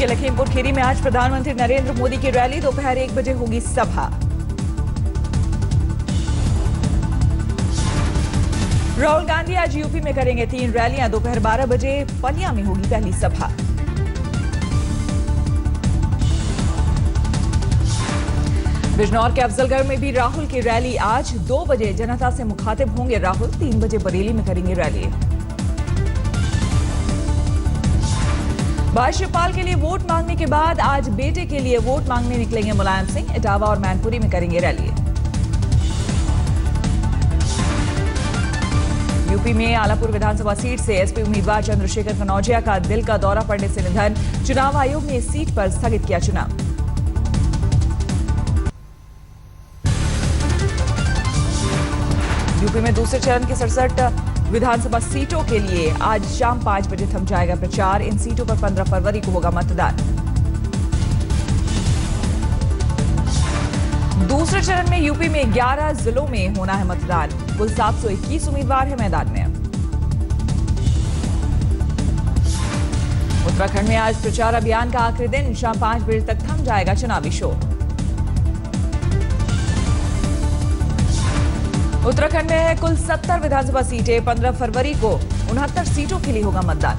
के लखीमपुर खीरी में आज प्रधानमंत्री नरेंद्र मोदी की रैली, दोपहर 1 बजे होगी सभा। राहुल गांधी आज यूपी में करेंगे 3 रैलियां, दोपहर 12 बजे पलिया में होगी पहली सभा। बिजनौर के अफजलगढ़ में भी राहुल की रैली, आज 2 बजे जनता से मुखातिब होंगे राहुल, 3 बजे बरेली में करेंगे रैली। भाई शिवपाल के लिए वोट मांगने के बाद आज बेटे के लिए वोट मांगने निकलेंगे मुलायम सिंह, इटावा और मैनपुरी में करेंगे रैली। यूपी में आलापुर विधानसभा सीट से एसपी उम्मीदवार चंद्रशेखर कनौजिया का दिल का दौरा पड़ने से निधन, चुनाव आयोग ने इस सीट पर स्थगित किया चुनाव। यूपी में दूसरे चरण की 67 विधानसभा सीटों के लिए आज शाम 5 बजे थम जाएगा प्रचार। इन सीटों पर 15 फरवरी को होगा मतदान। दूसरे चरण में यूपी में 11 जिलों में होना है मतदान, कुल 721 उम्मीदवार हैं मैदान में। उत्तराखंड में आज प्रचार अभियान का आखिरी दिन, शाम 5 बजे तक थम जाएगा चुनावी शोर। उत्तराखंड में है कुल 70 विधानसभा सीटें, 15 फरवरी को 69 सीटों के लिए होगा मतदान।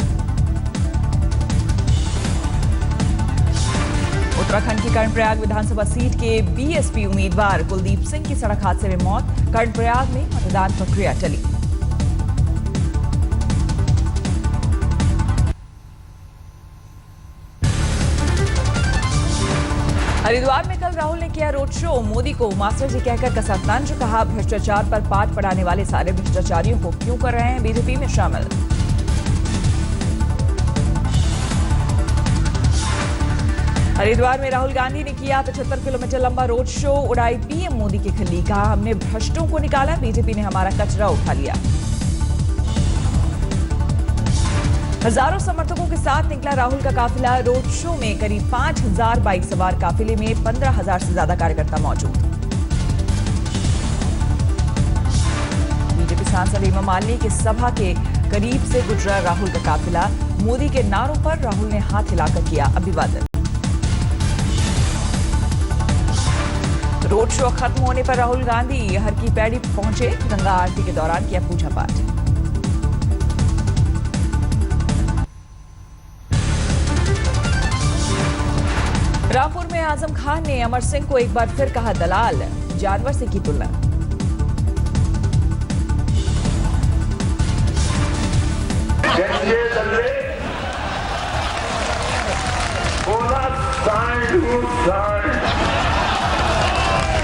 उत्तराखंड की कर्णप्रयाग विधानसभा सीट के बीएसपी उम्मीदवार कुलदीप सिंह की सड़क हादसे में मौत, कर्णप्रयाग में मतदान प्रक्रिया टली। हरिद्वार में कल राहुल ने किया रोड शो, मोदी को मास्टर जी कहकर कसा तंज, कहा भ्रष्टाचार पर पाठ पढ़ाने वाले सारे भ्रष्टाचारियों को क्यों कर रहे हैं बीजेपी में शामिल। हरिद्वार में राहुल गांधी ने किया 75 किलोमीटर लंबा रोड शो, उड़ाई पीएम मोदी की खिल्ली, कहा हमने भ्रष्टों को निकाला, बीजेपी ने हमारा कचरा उठा लिया। हजारों समर्थकों के साथ निकला राहुल का काफिला, रोड शो में करीब 5000 बाइक सवार काफिले में 15,000 से ज्यादा कार्यकर्ता मौजूद। बीजेपी सांसद हेमा मालिनी की सभा के करीब से गुजरा राहुल का काफिला, मोदी के नारों पर राहुल ने हाथ हिलाकर किया अभिवादन। रोड शो खत्म होने पर राहुल गांधी हर की पैड़ी पहुंचे, गंगा आरती के दौरान किया पूजा पाठ। रामपुर में आजम खान ने अमर सिंह को एक बार फिर कहा दलाल, जानवर से की तुलना।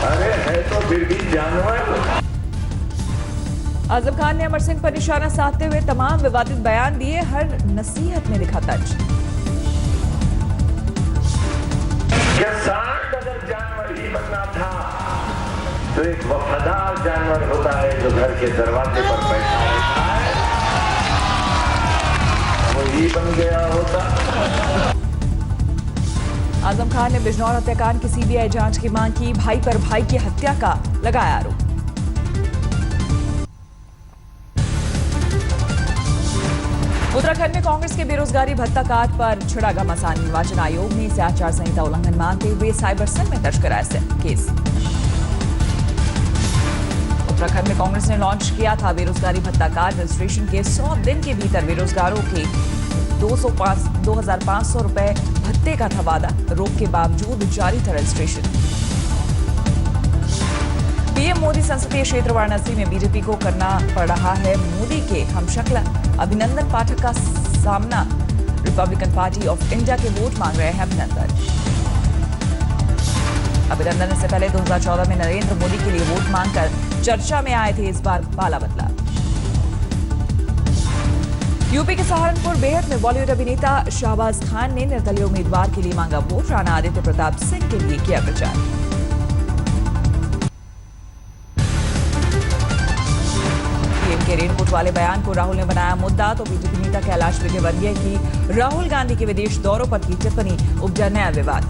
अरे है तो फिर भी जानवर। आजम खान ने अमर सिंह पर निशाना साधते हुए तमाम विवादित बयान दिए, हर नसीहत में दिखा तंज। सांड अगर जानवर ही बनना था तो एक वफादार जानवर होता है जो घर के दरवाजे पर बैठा होता है, वो ही बन गया होता। आजम खान ने बिजनौर हत्याकांड की सीबीआई जांच की मांग की, भाई पर भाई की हत्या का लगाया आरोप। उत्तराखंड में कांग्रेस के बेरोजगारी भत्ता काट पर छिड़ा घमासान, निर्वाचन आयोग ने इसे आचार संहिता उल्लंघन मानते हुए साइबर सेल में दर्ज कराया केस। उत्तराखंड में कांग्रेस ने लॉन्च किया था बेरोजगारी भत्ता कार्ड, रजिस्ट्रेशन के 100 दिन के भीतर बेरोजगारों के 2,500 रुपए भत्ते का था वादा, रोक के बावजूद जारी था रजिस्ट्रेशन। पीएम मोदी संसदीय क्षेत्र वाराणसी में बीजेपी को करना पड़ रहा है मोदी के हमशक्ल, अभिनंदन पाठक का सामना, रिपब्लिकन पार्टी ऑफ इंडिया के वोट मांग रहे हैं अभिनंदन। अभिनंदन इससे पहले 2014 में नरेंद्र मोदी के लिए वोट मांगकर चर्चा में आए थे, इस बार पाला बदला। यूपी के सहारनपुर बेहद में बॉलीवुड अभिनेता शाहबाज खान ने निर्दलीय उम्मीदवार के लिए मांगा वोट, राणा आदित्य प्रताप सिंह के लिए किया प्रचार। के रेनकोट वाले बयान को राहुल ने बनाया मुद्दा, तो बीजेपी नेता कैलाश विजयवर्गीय की राहुल गांधी के विदेश दौरों पर की टिप्पणी उपजा नया विवाद।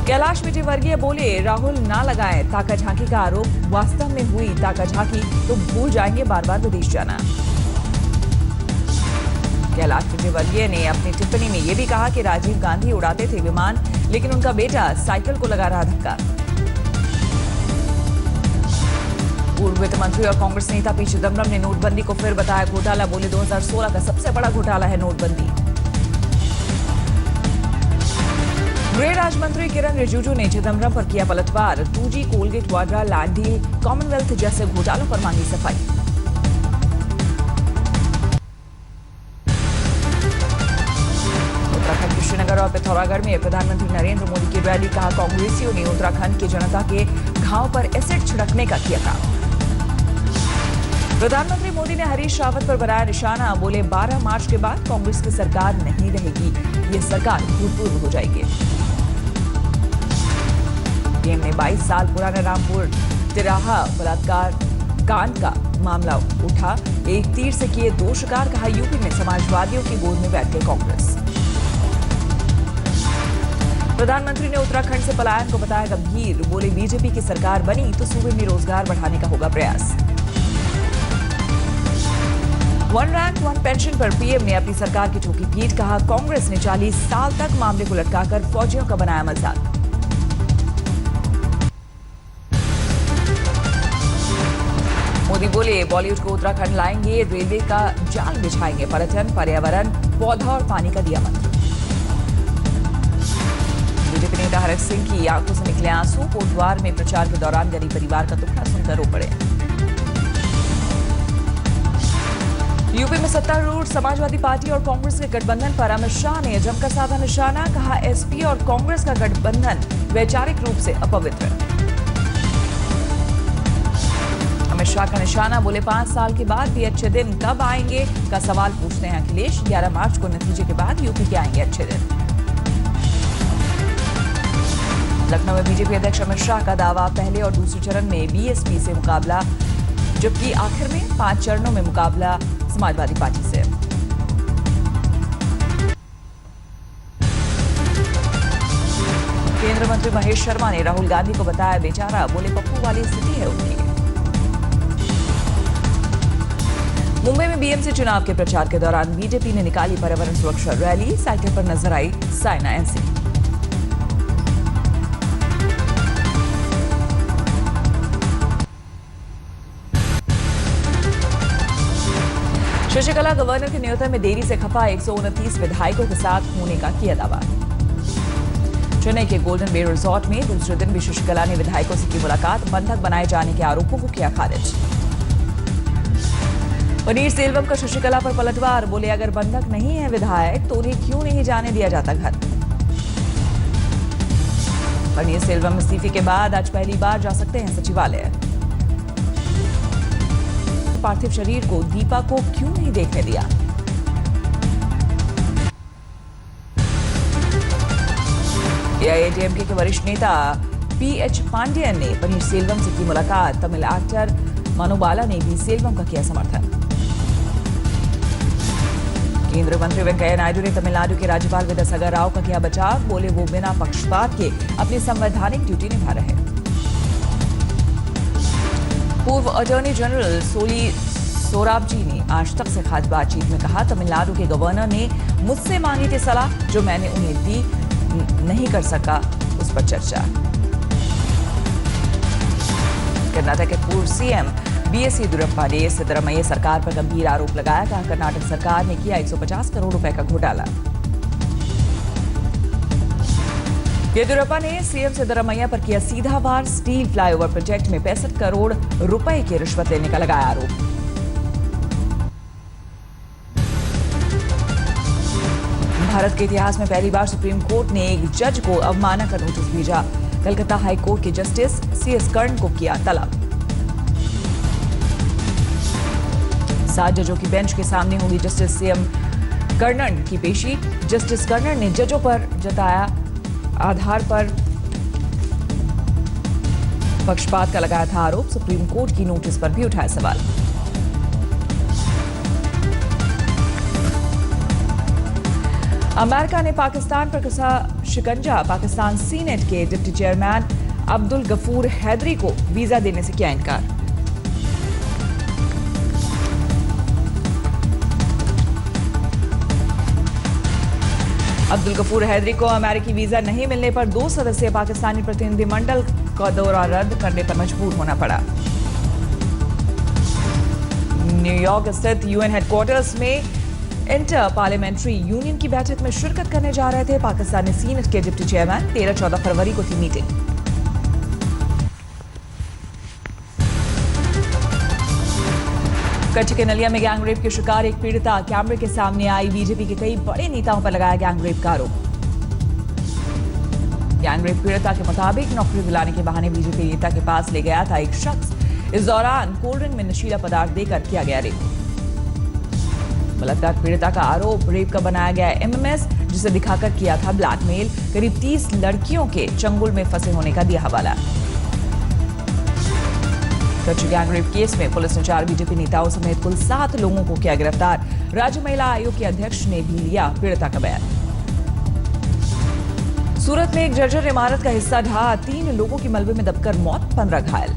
कैलाश विजयवर्गीय बोले राहुल ना लगाएं ताका झांकी का आरोप, वास्तव में हुई ताका झांकी तो भूल जाएंगे बार बार विदेश जाना। कैलाश विजयवर्गीय ने अपनी टिप्पणी में यह भी कहा कि राजीव गांधी उड़ाते थे विमान, लेकिन उनका बेटा साइकिल को लगा रहा धक्का। पूर्व वित्त मंत्री और कांग्रेस नेता पी चिदम्बरम ने नोटबंदी को फिर बताया घोटाला, बोले 2016 का सबसे बड़ा घोटाला है नोटबंदी। गृह राज्य मंत्री किरण रिजिजू ने चिदम्बरम पर किया पलटवार, 2G Colgate Vadra land deal, Commonwealth जैसे घोटालों पर मांगी सफाई। उत्तराखंड के श्रीनगर और पिथौरागढ़ में प्रधानमंत्री नरेंद्र मोदी की रैली, कहा कांग्रेसियों ने उत्तराखंड की जनता के घाव पर एसिड छिड़कने का किया काम। प्रधानमंत्री मोदी ने हरीश रावत पर बनाया निशाना, बोले 12 मार्च के बाद कांग्रेस की सरकार नहीं रहेगी, ये सरकार भूतपूर्व हो जाएगी। पीएम ने 22 साल पुराना रामपुर तिराहा बलात्कार कांड का मामला उठा, एक तीर से किए 2 शिकार, कहा यूपी में समाजवादियों की गोद में बैठ गई कांग्रेस। प्रधानमंत्री ने उत्तराखंड से पलायन को बताया गंभीर, बोले बीजेपी की सरकार बनी तो सूबे में रोजगार बढ़ाने का होगा प्रयास। वन रैंक वन पेंशन पर पीएम ने अपनी सरकार की ठोकी पीठ, कहा कांग्रेस ने 40 साल तक मामले को लटकाकर फौजियों का बनाया मजाक। मोदी बोले बॉलीवुड को उत्तराखंड लाएंगे, रेलवे का जाल बिछाएंगे, पर्यटन, पर्यावरण, पौधा और पानी का दिया मंत्र। बीजेपी नेता हरक सिंह की आंखों से निकले आंसू, कोटद्वार में प्रचार के दौरान गरीब परिवार का दुखड़ा सुनकर रो पड़े। यूपी में सत्तारूढ़ समाजवादी पार्टी और कांग्रेस के गठबंधन पर अमित शाह ने जमकर साधा निशाना, कहा एसपी और कांग्रेस का गठबंधन वैचारिक रूप से अपवित्र। अमित शाह का निशाना, बोले 5 साल के बाद भी अच्छे दिन कब आएंगे का सवाल पूछते हैं अखिलेश, 11 मार्च को नतीजे के बाद यूपी के आएंगे अच्छे दिन। लखनऊ में बीजेपी अध्यक्ष अमित शाह का दावा, पहले और दूसरे चरण में बीएसपी से मुकाबला, जबकि आखिर में 5 चरणों में मुकाबला समाजवादी पार्टी से। केंद्रीय मंत्री महेश शर्मा ने राहुल गांधी को बताया बेचारा, बोले पप्पू वाली स्थिति है उनकी। मुंबई में बीएमसी चुनाव के प्रचार के दौरान बीजेपी ने निकाली पर्यावरण सुरक्षा रैली, साइकिल पर नजर आई साइना एनसी। शशिकला गवर्नर के न्योता में देरी से खफा, 129 विधायकों के साथ होने का किया दावा। चेन्नई के गोल्डन बे रिजॉर्ट में दूसरे दिन भी शशिकला ने विधायकों से की मुलाकात, बंधक बनाए जाने के आरोपों को किया खारिज। पनीर सेल्वम का शशिकला पर पलटवार, बोले अगर बंधक नहीं है विधायक तो उन्हें क्यों नहीं जाने दिया जाता घर। पनीर सेल्वम इस्तीफे के बाद आज पहली बार जा सकते हैं सचिवालय। पार्थिव शरीर को दीपा को क्यों नहीं देखने दिया। एआईएडीएमके के वरिष्ठ नेता पीएच पांडेयन ने पनीर सेल्वम से की मुलाकात, तमिल एक्टर मनु बाला ने भी सेल्वम का किया समर्थन। केंद्रीय मंत्री वेंकैया नायडू ने तमिलनाडु के राज्यपाल विद्यासागर राव का किया बचाव, बोले वो बिना पक्षपात के अपनी संवैधानिक ड्यूटी निभा रहे। पूर्व अटॉर्नी जनरल सोराबजी ने आज तक से खास बातचीत में कहा तमिलनाडु के गवर्नर ने मुझसे मांगी थी सलाह, जो मैंने उन्हें दी, नहीं कर सका उस पर चर्चा। कर्नाटक के पूर्व सीएम बीएस येदियुरप्पा ने सिद्धरामैया सरकार पर गंभीर आरोप लगाया, कहा कर्नाटक सरकार ने किया 150 करोड़ रुपए का घोटाला। येदियुरप्पा ने सीएम सिद्धरामैया पर किया सीधा वार, स्टील फ्लाईओवर प्रोजेक्ट में 65 करोड़ रुपए की रिश्वत लेने का लगाया आरोप। भारत के इतिहास में पहली बार सुप्रीम कोर्ट ने एक जज को अवमानना का नोटिस भेजा, कलकत्ता हाई कोर्ट के जस्टिस सीएस कर्ण को किया तलब। 7 जजों की बेंच के सामने होगी जस्टिस सीएम कर्णन की पेशी। जस्टिस कर्णन ने जजों पर जताया आधार पर पक्षपात का लगाया था आरोप, सुप्रीम कोर्ट की नोटिस पर भी उठाया सवाल। अमेरिका ने पाकिस्तान पर कसा शिकंजा, पाकिस्तान सीनेट के डिप्टी चेयरमैन अब्दुल गफूर हैदरी को वीजा देने से किया इनकार। अब्दुल गफूर हैदरी को अमेरिकी वीजा नहीं मिलने पर 2 सदस्यीय पाकिस्तानी प्रतिनिधिमंडल का दौरा रद्द करने पर मजबूर होना पड़ा। न्यूयॉर्क स्थित यूएन हेडक्वार्टर्स में इंटर पार्लियामेंट्री यूनियन की बैठक में शिरकत करने जा रहे थे पाकिस्तानी सीनेट के डिप्टी चेयरमैन। 13-14 फरवरी को थी मीटिंग। कच्छ के नलिया में गैंगरेप के शिकार एक पीड़िता कैमरे के सामने आई। बीजेपी के कई बड़े नेताओं पर लगाया गैंगरेप का आरोप। गैंगरेप पीड़िता के मुताबिक नौकरी दिलाने के बहाने बीजेपी नेता के पास ले गया था एक शख्स। इस दौरान कोल्ड ड्रिंक में नशीला पदार्थ देकर किया गया रेप। बलात्कार पीड़िता का आरोप रेप का बनाया गया एमएमएस, जिसे दिखाकर किया था ब्लैकमेल। करीब 30 लड़कियों के चंगुल में फंसे होने का दिया हवाला। कच्छ गैंगरेप केस में पुलिस ने 4 बीजेपी नेताओं समेत कुल 7 लोगों को किया गिरफ्तार। राज्य महिला आयोग के अध्यक्ष ने भी लिया पीड़िता का बयान। सूरत में एक जर्जर इमारत का हिस्सा ढहा, 3 लोगों की मलबे में दबकर मौत, 15 घायल।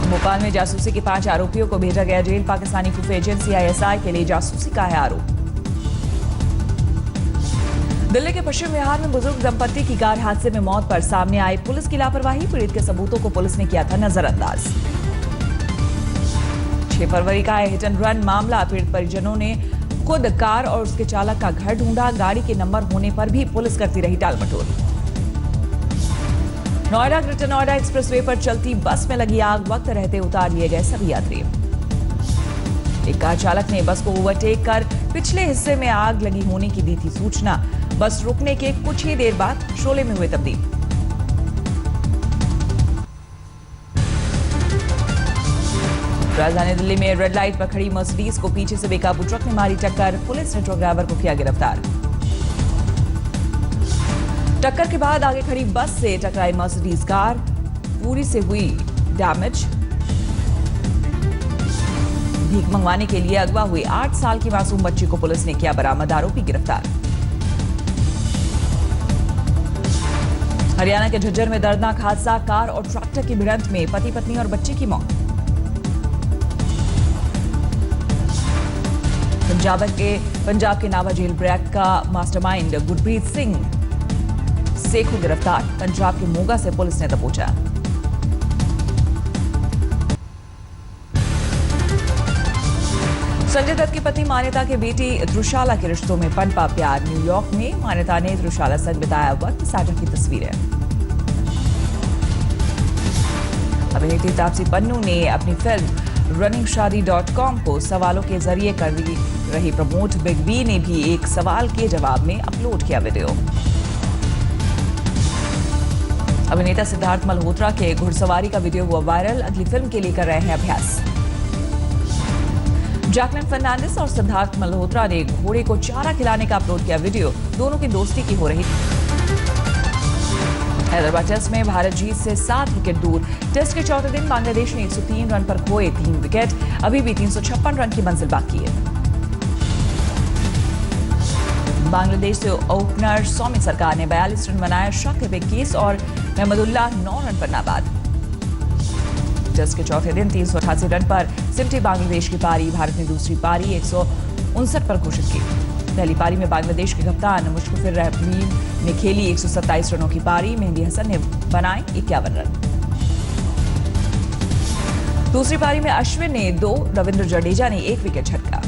भोपाल में जासूसी के 5 आरोपियों को भेजा गया जेल। पाकिस्तानी खुफिया एजेंसी आईएसआई के लिए जासूसी का है आरोप। दिल्ली के पश्चिम विहार में बुजुर्ग दंपति की कार हादसे में मौत पर सामने आई पुलिस की लापरवाही। पीड़ित के सबूतों को पुलिस ने किया था नजरअंदाज। 6 फरवरी का हिट एंड रन मामला। पीड़ित परिजनों ने खुद कार और उसके चालक का घर ढूंढा। गाड़ी के नंबर होने पर भी पुलिस करती रही टालमटोल। नोएडा ग्रेटर नोएडा एक्सप्रेसवे पर चलती बस में लगी आग, वक्त रहते उतार लिए गए सभी यात्री। एक कार चालक ने बस को ओवरटेक कर पिछले हिस्से में आग लगी होने की दी थी सूचना। बस रुकने के कुछ ही देर बाद शोले में हुए तब्दील। राजधानी दिल्ली में रेड लाइट पर खड़ी मर्सिडीज को पीछे से बेकाबू ट्रक ने मारी टक्कर। पुलिस ने ट्रक ड्राइवर को किया गिरफ्तार। टक्कर के बाद आगे खड़ी बस से टकराई मर्सिडीज कार, पूरी से हुई डैमेज। भीख मंगवाने के लिए अगवा हुई 8 साल की मासूम बच्ची को पुलिस ने किया बरामद, आरोपी गिरफ्तार। हरियाणा के झज्जर में दर्दनाक हादसा, कार और ट्रैक्टर की भिड़ंत में पति पत्नी और बच्चे की मौत। पंजाब के नावा जेल ब्रेक का मास्टरमाइंड गुरप्रीत सिंह सेखू गिरफ्तार। पंजाब के मोगा से पुलिस ने दबोचा। संजय दत्त की पत्नी मान्यता के बेटी त्रुशाला के रिश्तों में पनपा प्यार। न्यूयॉर्क में मान्यता ने त्रुशाला संग बिताया वक्त, साझा की तस्वीरें। अभिनेत्री तापसी पन्नू ने अपनी फिल्म runningshaadi.com को सवालों के जरिए कर रही प्रमोट। बिग बी ने भी एक सवाल के जवाब में अपलोड किया वीडियो। अभिनेता सिद्धार्थ मल्होत्रा के घुड़सवारी का वीडियो हुआ वायरल। अगली फिल्म के लिए कर रहे हैं अभ्यास। जैकलिन फर्नांडिस और सिद्धार्थ मल्होत्रा ने घोड़े को चारा खिलाने का अपलोड किया वीडियो। दोनों की दोस्ती की हो रही। हैदराबाद टेस्ट में भारत जीत से 7 विकेट दूर। टेस्ट के चौथे दिन बांग्लादेश ने 103 रन पर खोए 3 विकेट। अभी भी 356 रन की मंजिल बाकी है। बांग्लादेश से ओपनर सौमित सरकार ने 42 रन बनाए। शाकिब 21 और महमदुल्लाह 9 रन पर नाबाद। टेस्ट के चौथे दिन 388 रन पर सिमटी बांग्लादेश की पारी। भारत ने दूसरी पारी 159 पर घोषित की। पहली पारी में बांग्लादेश के कप्तान मुशफिकुर रहमान ने खेली 127 रनों की पारी। मेहंदी हसन ने बनाए 51 रन। दूसरी पारी में अश्विन ने 2, रविंद्र जडेजा ने 1 विकेट झटका।